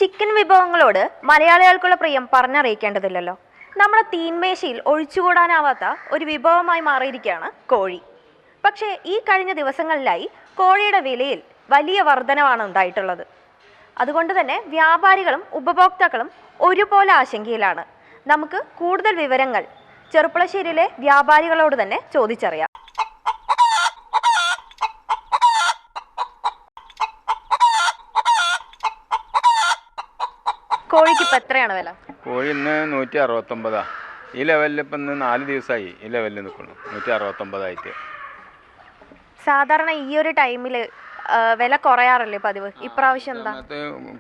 Chicken വിഭവങ്ങളോട് മലയാളികൾക്കുള്ള പ്രിയം പറഞ്ഞറിയിക്കേണ്ടതില്ലല്ലോ. നമ്മുടെ തീന്മേശയിൽ ഒഴിച്ചുകൂടാനാവാത്ത ഒരു വിഭവമായി മാറിയിരിക്കുകയാണ് കോഴി. പക്ഷേ ഈ കഴിഞ്ഞ ദിവസങ്ങളിലായി കോഴിയുടെ വിലയിൽ വലിയ വർധനവാണ് ഉണ്ടായിട്ടുള്ളത്. അതുകൊണ്ട് തന്നെ വ്യാപാരികളും ഉപഭോക്താക്കളും ഒരുപോലെ ആശങ്കയിലാണ്. നമുക്ക് കൂടുതൽ വിവരങ്ങൾ ചെറുപ്പുളശ്ശേരിയിലെ വ്യാപാരികളോട് തന്നെ ചോദിച്ചറിയാം. കോഴിക്ക് ഇപ്പം എത്രയാണ് വില? കോഴി ഇന്ന് 169. ഈ ലെവലിൽ ഇപ്പം ഇന്ന് 4 ദിവസമായി ഈ ലെവലിൽ നിൽക്കുന്നു. 169 സാധാരണ ഈ ഒരു ടൈമിൽ വില കുറയാറല്ലേ പതിവ്? ഇപ്രാവശ്യം എന്താ?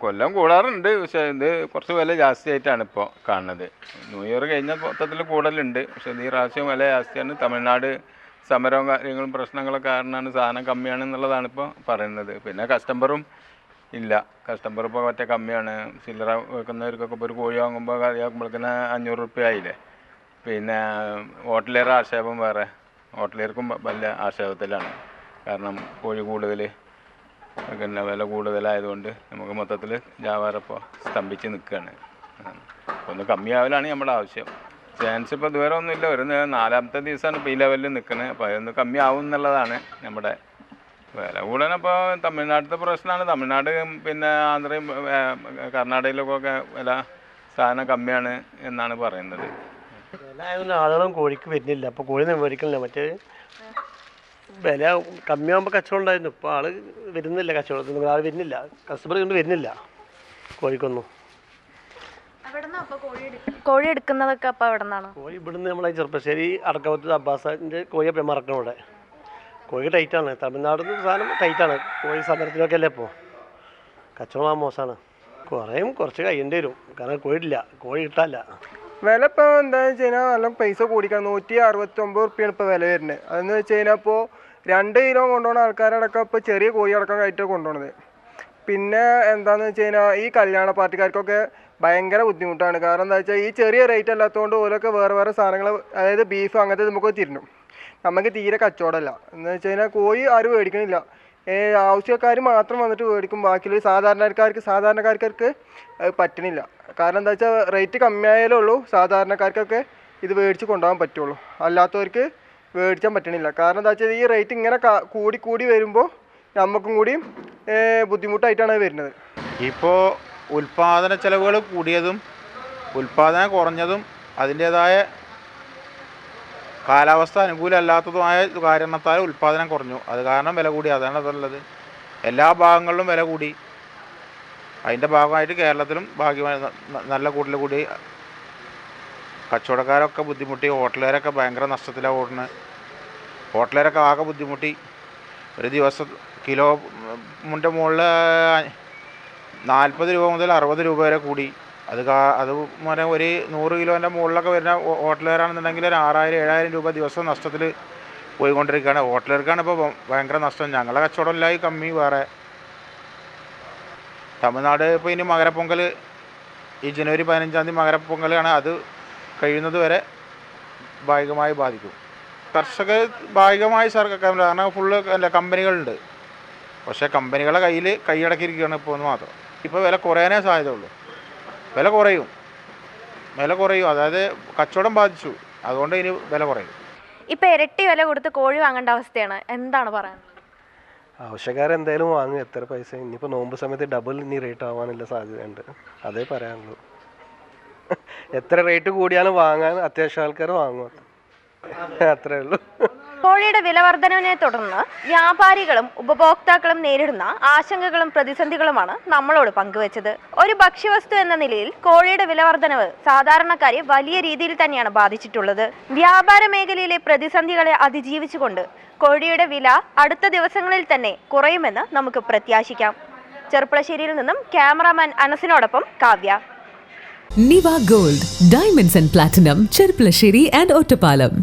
കൊല്ലം കൂടാറുണ്ട്, പക്ഷെ ഇത് കുറച്ച് വില ജാസ്തി ആയിട്ടാണ് ഇപ്പോൾ കാണുന്നത്. ന്യൂ ഇയർ കഴിഞ്ഞ മൊത്തത്തിൽ കൂടുതലുണ്ട്, പക്ഷെ ഈ പ്രാവശ്യം വില ജാസ്തിയാണ്. തമിഴ്നാട് സമരവും കാര്യങ്ങളും പ്രശ്നങ്ങളൊക്കെ കാരണമാണ് സാധനം കമ്മിയാണെന്നുള്ളതാണ് ഇപ്പോൾ പറയുന്നത്. പിന്നെ കസ്റ്റമറും ഇല്ല, കസ്റ്റമർ ഇപ്പോൾ മറ്റേ കമ്മിയാണ്. ചില്ലറ വെക്കുന്നവർക്കൊക്കെ ഇപ്പോൾ ഒരു കോഴി വാങ്ങുമ്പോൾ കറിയാക്കുമ്പോഴേക്കിന് 500 റുപ്യ ആയില്ലേ. പിന്നെ ഹോട്ടലേറെ ആക്ഷേപം വേറെ, ഹോട്ടലേർക്കും വലിയ ആക്ഷേപത്തിലാണ്. കാരണം കോഴി കൂടുതൽ പിന്നെ വില കൂടുതലായതുകൊണ്ട് നമുക്ക് മൊത്തത്തിൽ വ്യാപാരം ഇപ്പോൾ സ്തംഭിച്ച് നിൽക്കുകയാണ്. ഒന്ന് കമ്മിയാവലാണ് നമ്മുടെ ആവശ്യം. ചാൻസ് ഇപ്പോൾ ഇതുവരെ ഒന്നുമില്ല. ഒരു 4-ാമത്തെ ദിവസമാണ് ഇപ്പോൾ ഈ ലെവലിൽ നിൽക്കുന്നത്. അപ്പോൾ അതൊന്ന് കമ്മിയാവും എന്നുള്ളതാണ് നമ്മുടെ വില കൂടാനപ്പോൾ തമിഴ്നാട്ടിലത്തെ പ്രശ്നമാണ്. തമിഴ്നാട് പിന്നെ ആന്ധ്രയും കർണാടകയിലൊക്കെ വില സാധനം കമ്മിയാണ് എന്നാണ് പറയുന്നത്. വില ആയതുകൊണ്ട് ആളുകളും കോഴിക്ക് വരുന്നില്ല. അപ്പോൾ കോഴി മേടിക്കണില്ല. മറ്റേ വില കമ്മിയാകുമ്പോൾ കച്ചവടം ഉണ്ടായിരുന്നു. ഇപ്പോൾ ആൾ വരുന്നില്ല, കച്ചവടത്തിന് ആൾ വരുന്നില്ല, കസ്റ്റമർ കൊണ്ട് വരുന്നില്ല കോഴിക്കൊന്നും. കോഴി എടുക്കുന്നതൊക്കെ അപ്പോൾ എവിടെ നിന്നാണ്? കോഴി ഇവിടുന്ന് നമ്മളെ ചെറുപ്പശ്ശേരി അടക്കവത്ത് അബ്ബാസിൻ്റെ കോഴിയെ മറക്കണം. ഇവിടെ കോഴി ടൈറ്റാണ്. തമിഴ്നാട് സാധനം ടൈറ്റാണ്. കോഴി സമരത്തിലൊക്കെ അല്ലേ ഇപ്പോൾ കച്ചവടം മോശമാണ്. കുറച്ച് കഴിയേണ്ടി വരും, കാരണം കോഴിയില്ല, കോഴി കിട്ടാനില്ല. വില ഇപ്പോൾ എന്താണെന്ന് വെച്ച് കഴിഞ്ഞാൽ നല്ല പൈസ കൂടിക്കണം. 169 റുപ്യാണ് ഇപ്പോൾ വില വരുന്നത്. അതെന്ന് വെച്ച് കഴിഞ്ഞാൽ ഇപ്പോൾ 2 കിലോ കൊണ്ടുപോകുന്ന ആൾക്കാരടക്കം ഇപ്പോൾ ചെറിയ കോഴി അടക്കം ആയിട്ട് കൊണ്ടുപോകുന്നത്. പിന്നെ എന്താണെന്ന് വെച്ച് കഴിഞ്ഞാൽ ഈ കല്യാണ പാർട്ടിക്കാർക്കൊക്കെ ഭയങ്കര ബുദ്ധിമുട്ടാണ്. കാരണം എന്താ വെച്ചാൽ ഈ ചെറിയ റേറ്റ് അല്ലാത്തതുകൊണ്ട് ഓരോക്കെ വേറെ സാധനങ്ങൾ, അതായത് ബീഫ് അങ്ങനത്തെ നമുക്ക് തിരിഞ്ഞു. നമുക്ക് തീരെ കച്ചവടമല്ല. എന്ന് വെച്ച് കഴിഞ്ഞാൽ കോഴി ആരും മേടിക്കണില്ല. ആവശ്യക്കാർ മാത്രം വന്നിട്ട് മേടിക്കും. ബാക്കിയുള്ള സാധാരണക്കാർക്ക് പറ്റണില്ല. കാരണം എന്താ വെച്ചാൽ റേറ്റ് കമ്മിയായാലേ ഉള്ളൂ സാധാരണക്കാർക്കൊക്കെ ഇത് മേടിച്ച് കൊണ്ടുപോകാൻ പറ്റുള്ളൂ. അല്ലാത്തവർക്ക് മേടിച്ചാൻ പറ്റണില്ല. കാരണം എന്താ വെച്ചാൽ ഈ റേറ്റ് ഇങ്ങനെ കൂടി വരുമ്പോൾ നമുക്കും കൂടി ബുദ്ധിമുട്ടായിട്ടാണ് വരുന്നത്. ഇപ്പോൾ ഉൽപ്പാദന ചെലവുകൾ കൂടിയതും ഉൽപ്പാദനം കുറഞ്ഞതും അതിൻ്റേതായ കാലാവസ്ഥ അനുകൂലമല്ലാത്തതുമായ കാരണത്താൽ ഉൽപ്പാദനം കുറഞ്ഞു. അത് കാരണം വില കൂടി. അതാണ് അതുള്ളത്. എല്ലാ ഭാഗങ്ങളിലും വില കൂടി. അതിൻ്റെ ഭാഗമായിട്ട് കേരളത്തിലും ഭാഗ്യമായി നല്ല കൂടുതൽ കൂടി. കച്ചവടക്കാരൊക്കെ ബുദ്ധിമുട്ടി. ഹോട്ടലുകാരൊക്കെ ഭയങ്കര നഷ്ടത്തിലാണ് ഓടുന്നത്. ഹോട്ടലുകാരൊക്കെ ആകെ ബുദ്ധിമുട്ടി. ഒരു ദിവസം കിലോ മുൻ്റെ മുകളിൽ 40 രൂപ മുതൽ 60 രൂപ വരെ കൂടി. അത് പറഞ്ഞാൽ ഒരു 100 കിലോൻ്റെ മുകളിലൊക്കെ വരുന്ന ഹോട്ടലുകാരാണെന്നുണ്ടെങ്കിൽ ഒരു 6000-7000 രൂപ ദിവസം നഷ്ടത്തിൽ പോയിക്കൊണ്ടിരിക്കുകയാണ്. ഹോട്ടലുകാർക്കാണ് ഇപ്പോൾ ഭയങ്കര നഷ്ടം. ഞങ്ങളെ കച്ചവടമില്ലായി കമ്മി വേറെ. തമിഴ്നാട് ഇപ്പോൾ ഇനി മകരപ്പൊങ്കൽ ഈ ജനുവരി 15-ാം തീയതി മകരപ്പൊങ്കലാണ്. അത് കഴിയുന്നത് വരെ ഭാഗികമായി ബാധിക്കും. കർഷകർ ഭാഗികമായി സർക്കാർ, കാരണം ഫുള്ള് കമ്പനികളുണ്ട്. പക്ഷേ കമ്പനികളെ കൈയടക്കിയിരിക്കുകയാണ് ഇപ്പോൾ എന്ന് മാത്രം. ഇപ്പോൾ വില കുറയാനേ സാധ്യതയുള്ളൂ. വില കുറയും. അതായത് കച്ചവടം ബാധിച്ചു, അതുകൊണ്ട് ഇനി വില കുറയും. ഇപ്പം ഇരട്ടി വില കൊടുത്ത് കോഴി വാങ്ങേണ്ട അവസ്ഥയാണ്. എന്താണ് പറയാനുള്ളത്? ആവശ്യക്കാരെന്തായാലും വാങ്ങും, എത്ര പൈസ. ഇനിയിപ്പോൾ നോമ്പ് സമയത്ത് ഡബിൾ ഇനി റേറ്റ് ആവാനുള്ള സാധ്യതയുണ്ട്. അതേ പറയാനുള്ളൂ. എത്ര റേറ്റ് കൂടിയാലും വാങ്ങാൻ അത്യാവശ്യം ആൾക്കാർ വാങ്ങും, അത്രേ ഉള്ളൂ. കോഴിയുടെ വിലവർധനവിനെ തുടർന്ന് വ്യാപാരികളും ഉപഭോക്താക്കളും നേരിടുന്ന ആശങ്കകളും പ്രതിസന്ധികളുമാണ് നമ്മളോട് പങ്കുവച്ചത്. ഒരു ഭക്ഷ്യവസ്തു എന്ന നിലയിൽ കോഴിയുടെ വിലവർധനവ് സാധാരണക്കാരെ വലിയ രീതിയിൽ തന്നെയാണ് ബാധിച്ചിട്ടുള്ളത്. വ്യാപാര മേഖലയിലെ പ്രതിസന്ധികളെ അതിജീവിച്ചുകൊണ്ട് കോഴിയുടെ വില അടുത്ത ദിവസങ്ങളിൽ തന്നെ കുറയുമെന്ന് നമുക്ക് പ്രത്യാശിക്കാം. ചെറുപ്പുളശ്ശേരിയിൽ നിന്നും ക്യാമറാമാൻ അനസിനോടൊപ്പം Kavya. Niva gold, diamonds and platinum, Cherpulassery and Ottapalam.